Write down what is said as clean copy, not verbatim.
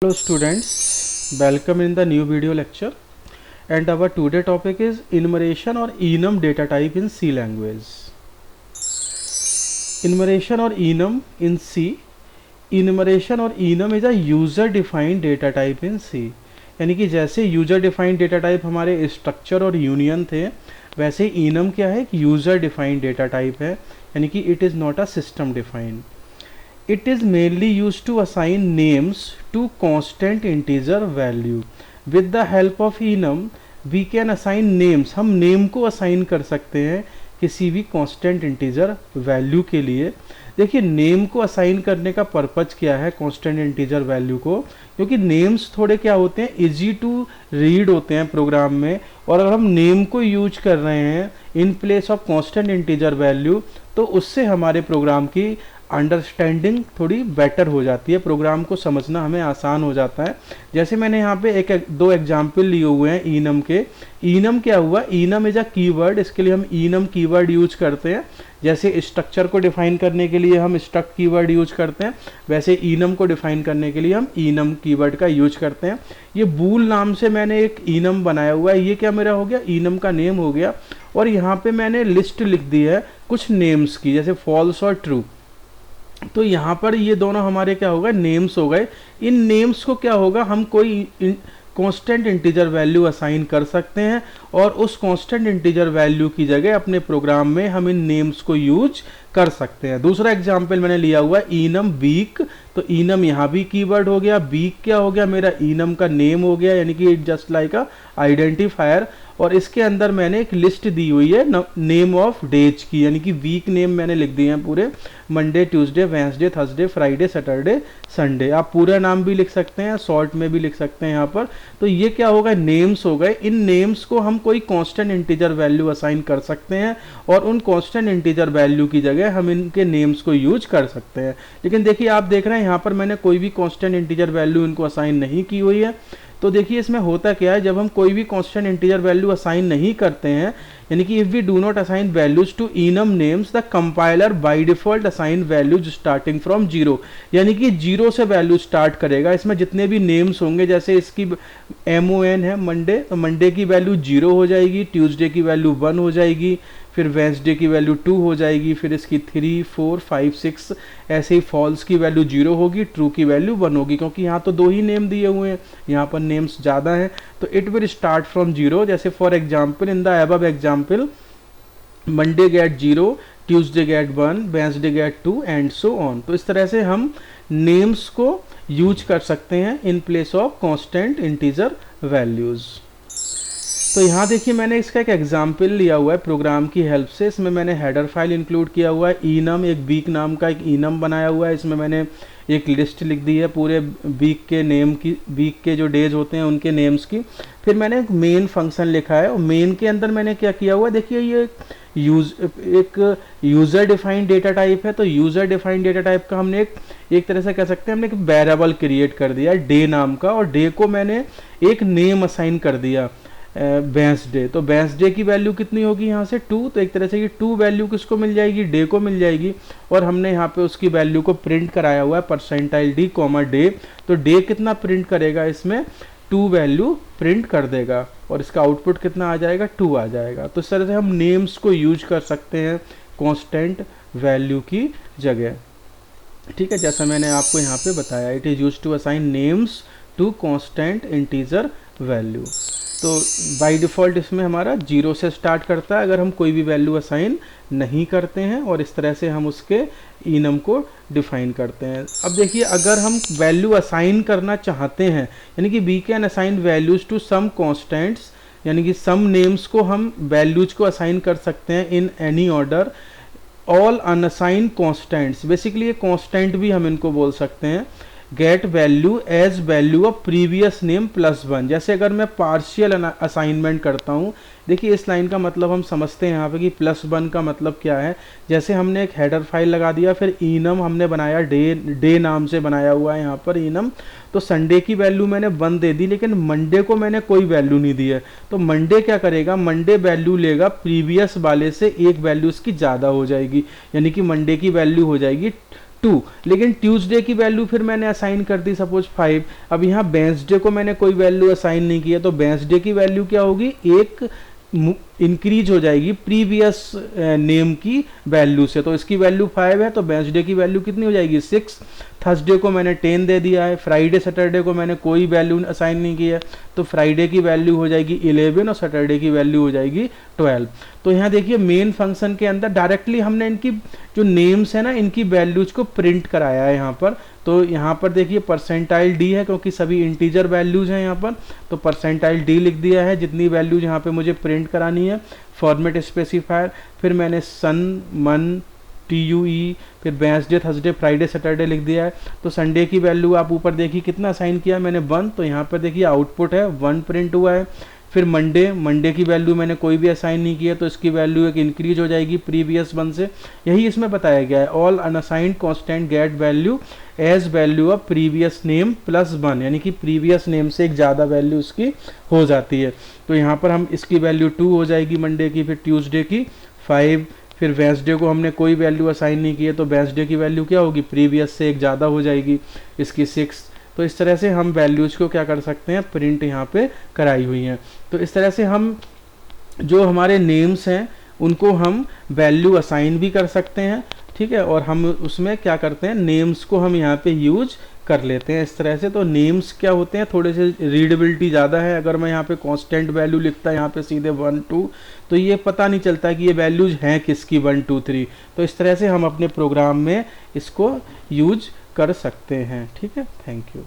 Hello students, welcome in the new video lecture, and our today topic is enumeration or enum data type in C language. Enumeration or enum in C. Enumeration और enum is a user defined data type in C. यानी कि जैसे user defined data type हमारे structure और union थे, वैसे enum क्या है, एक यूजर डिफाइंड डेटा टाइप है, यानी कि it is not a system defined. It is mainly used to assign names to constant integer value. With the help of enum, we can assign names. हम name को assign कर सकते हैं किसी भी constant integer value के लिए. देखिए नेम को असाइन करने का पर्पज क्या है कांस्टेंट इंटीजर वैल्यू को, क्योंकि नेम्स थोड़े क्या होते हैं, इजी टू रीड होते हैं प्रोग्राम में, और अगर हम नेम को यूज कर रहे हैं in place of constant integer value तो उससे हमारे प्रोग्राम की अंडरस्टैंडिंग थोड़ी बेटर हो जाती है, प्रोग्राम को समझना हमें आसान हो जाता है. जैसे मैंने यहाँ पे दो एग्जाम्पल लिए हुए हैं enum के. enum क्या हुआ, enum इज अ कीवर्ड, इसके लिए हम enum कीवर्ड यूज करते हैं. जैसे स्ट्रक्चर को डिफाइन करने के लिए हम स्ट्रक्ट कीवर्ड यूज करते हैं, वैसे enum को डिफाइन करने के लिए हम enum कीवर्ड का यूज करते हैं. ये बूल नाम से मैंने एक enum बनाया हुआ है, ये क्या मेरा हो गया, enum का नेम हो गया. और यहाँ पे मैंने लिस्ट लिख दी है कुछ नेम्स की, जैसे फॉल्स और ट्रू. तो यहाँ पर ये दोनों हमारे क्या होगा, नेम्स हो गए. इन नेम्स को क्या होगा, हम कोई कांस्टेंट इंटीजर वैल्यू असाइन कर सकते हैं, और उस कांस्टेंट इंटीजर वैल्यू की जगह अपने प्रोग्राम में हम इन नेम्स को यूज कर सकते हैं. दूसरा एग्जांपल मैंने लिया हुआ है enum वीक. तो enum यहाँ भी कीवर्ड हो गया, वीक क्या हो गया, मेरा enum का नेम हो गया, यानी कि it just like a identifier. और इसके अंदर मैंने एक लिस्ट दी हुई है नेम ऑफ डेज की, यानी कि वीक नेम मैंने लिख दिए हैं पूरे, Monday, Tuesday, Wednesday, Thursday, Friday, Saturday, Sunday. आप पूरा नाम भी लिख सकते हैं, शॉर्ट में भी लिख सकते हैं यहाँ पर. तो ये क्या होगा, नेम्स हो गए. इन नेम्स को हम कोई कांस्टेंट इंटीजर वैल्यू असाइन कर सकते हैं, और उन कांस्टेंट इंटीजर वैल्यू की जगह हम इनके नेम्स को यूज कर सकते हैं. लेकिन देखिए आप देख रहे हैं यहाँ पर मैंने कोई भी कांस्टेंट इंटीजर वैल्यू इनको असाइन नहीं की हुई है. तो देखिए इसमें होता क्या है, जब हम कोई भी कांस्टेंट इंटीजर वैल्यू असाइन नहीं करते हैं, यानी कि if we do not assign values to enum names, the compiler by default assign values starting from zero. यानी कि जीरो से वैल्यू स्टार्ट करेगा. इसमें जितने भी नेम्स होंगे, जैसे इसकी MON है मंडे, तो मंडे की वैल्यू 0 हो जाएगी, ट्यूसडे की वैल्यू 1 हो जाएगी, फिर वेंसडे की वैल्यू 2 हो जाएगी, फिर इसकी 3, 4, 5, 6 ऐसे ही. फॉल्स की वैल्यू 0 होगी, ट्रू की वैल्यू 1 होगी, क्योंकि यहाँ तो दो ही नेम दिए हुए हैं, यहाँ पर नेम्स ज़्यादा हैं. तो इट विल स्टार्ट फ्रॉम 0. जैसे for example in the above example, Monday get 0, Tuesday get 1, Wednesday get 2 and so on. तो इस तरह से हम नेम्स को यूज कर सकते हैं in place of constant integer values. तो यहाँ देखिए मैंने इसका एक एग्जाम्पल लिया हुआ है प्रोग्राम की हेल्प से. इसमें मैंने हेडर फाइल इंक्लूड किया हुआ है, enum एक वीक नाम का एक enum बनाया हुआ है. इसमें मैंने एक लिस्ट लिख दी है पूरे वीक के नेम की, वीक के जो डेज होते हैं उनके नेम्स की. फिर मैंने एक मेन फंक्शन लिखा है, और मेन के अंदर मैंने क्या किया हुआ है, देखिए ये एक यूज़र डिफाइंड डेटा टाइप है. तो यूज़र डिफाइंड डेटा टाइप का हमने एक तरह से कह सकते हैं हमने एक वेरिएबल क्रिएट कर दिया डे नाम का, और डे को मैंने एक नेम असाइन कर दिया वेंसडे. तो वेंसडे की वैल्यू कितनी होगी यहाँ से 2. तो एक तरह से ये 2 वैल्यू किसको मिल जाएगी, डे को मिल जाएगी. और हमने यहाँ पे उसकी वैल्यू को प्रिंट कराया हुआ है %d, डे. तो डे कितना प्रिंट करेगा, इसमें 2 वैल्यू प्रिंट कर देगा, और इसका आउटपुट कितना आ जाएगा, 2 आ जाएगा. तो इस तरह से हम नेम्स को यूज कर सकते हैं कॉन्स्टेंट वैल्यू की जगह. ठीक है, जैसा मैंने आपको यहाँ पे बताया, it is use to assign names to constant integer value. तो बाय डिफ़ॉल्ट इसमें हमारा 0 से स्टार्ट करता है अगर हम कोई भी वैल्यू असाइन नहीं करते हैं, और इस तरह से हम उसके enum को डिफाइन करते हैं. अब देखिए अगर हम वैल्यू असाइन करना चाहते हैं, यानी कि we can assign values to some constants, यानी कि सम नेम्स को हम वैल्यूज को असाइन कर सकते हैं in any order. All unassign constants, basically ये कॉन्स्टेंट भी हम इनको बोल सकते हैं. Get value as value of previous name +1. जैसे अगर मैं पार्शियल असाइनमेंट करता हूँ, देखिए इस लाइन का मतलब हम समझते हैं यहाँ पे कि +1 का मतलब क्या है. जैसे हमने एक हेडर फाइल लगा दिया, फिर enum हमने बनाया, डे नाम से बनाया हुआ है यहाँ पर enum. तो संडे की वैल्यू मैंने 1 दे दी, लेकिन मंडे को मैंने कोई वैल्यू नहीं दी है. तो मंडे क्या करेगा, मंडे वैल्यू लेगा प्रीवियस वाले से एक वैल्यू इसकी ज़्यादा हो जाएगी, यानी कि मंडे की वैल्यू हो जाएगी 2, लेकिन ट्यूसडे की वैल्यू फिर मैंने असाइन कर दी सपोज 5। अब यहाँ वेंसडे को मैंने कोई वैल्यू असाइन नहीं किया, तो वेंसडे की वैल्यू क्या होगी, एक इंक्रीज हो जाएगी प्रीवियस नेम की वैल्यू से। तो इसकी वैल्यू 5 है, तो वेंसडे की वैल्यू कितनी हो जाएगी, 6। थर्सडे को मैंने 10 दे दिया है, फ्राइडे सैटरडे को मैंने कोई वैल्यू असाइन नहीं किया, तो फ्राइडे की वैल्यू हो जाएगी 11 और सैटरडे की वैल्यू हो जाएगी 12। तो यहाँ देखिए मेन फंक्शन के अंदर डायरेक्टली हमने इनकी जो नेम्स है ना, इनकी वैल्यूज को प्रिंट कराया है यहाँ पर। तो यहाँ पर देखिए परसेंटाइल डी है, क्योंकि सभी इंटीजर वैल्यूज हैं यहाँ पर, तो परसेंटाइल डी लिख दिया है जितनी वैल्यूज यहाँ पे मुझे प्रिंट करानी है, फॉर्मेट स्पेसिफायर। फिर मैंने सन, मन, TUE, फिर वेंसडे, थर्सडे, फ्राइडे, सैटरडे लिख दिया है। तो संडे की वैल्यू आप ऊपर देखिए कितना असाइन किया मैंने, 1, तो यहाँ पर देखिए आउटपुट है 1 प्रिंट हुआ है। फिर मंडे की वैल्यू मैंने कोई भी असाइन नहीं किया, तो इसकी वैल्यू एक इंक्रीज हो जाएगी प्रीवियस 1 से। यही इसमें बताया गया है, all unassigned constant get value as value of previous name plus 1, यानी कि प्रीवियस नेम से एक ज़्यादा वैल्यू उसकी हो जाती है। तो यहाँ पर हम इसकी वैल्यू 2 हो जाएगी मंडे की, फिर ट्यूसडे की 5, फिर वेंसडे को हमने कोई वैल्यू असाइन नहीं की है, तो वेंसडे की वैल्यू क्या होगी, प्रीवियस से एक ज़्यादा हो जाएगी, इसकी 6। तो इस तरह से हम वैल्यूज़ को क्या कर सकते हैं, प्रिंट यहाँ पे कराई हुई हैं। तो इस तरह से हम जो हमारे नेम्स हैं उनको हम वैल्यू असाइन भी कर सकते हैं, ठीक है, और हम उसमें क्या करते हैं, नेम्स को हम यहाँ पे यूज कर लेते हैं इस तरह से। तो नेम्स क्या होते हैं, थोड़े से रीडेबिलिटी ज़्यादा है। अगर मैं यहाँ पे कांस्टेंट वैल्यू लिखता है यहाँ पे सीधे 1 2, तो ये पता नहीं चलता कि ये वैल्यूज हैं किसकी 1 2 3। तो इस तरह से हम अपने प्रोग्राम में इसको यूज कर सकते हैं, ठीक है। Thank you.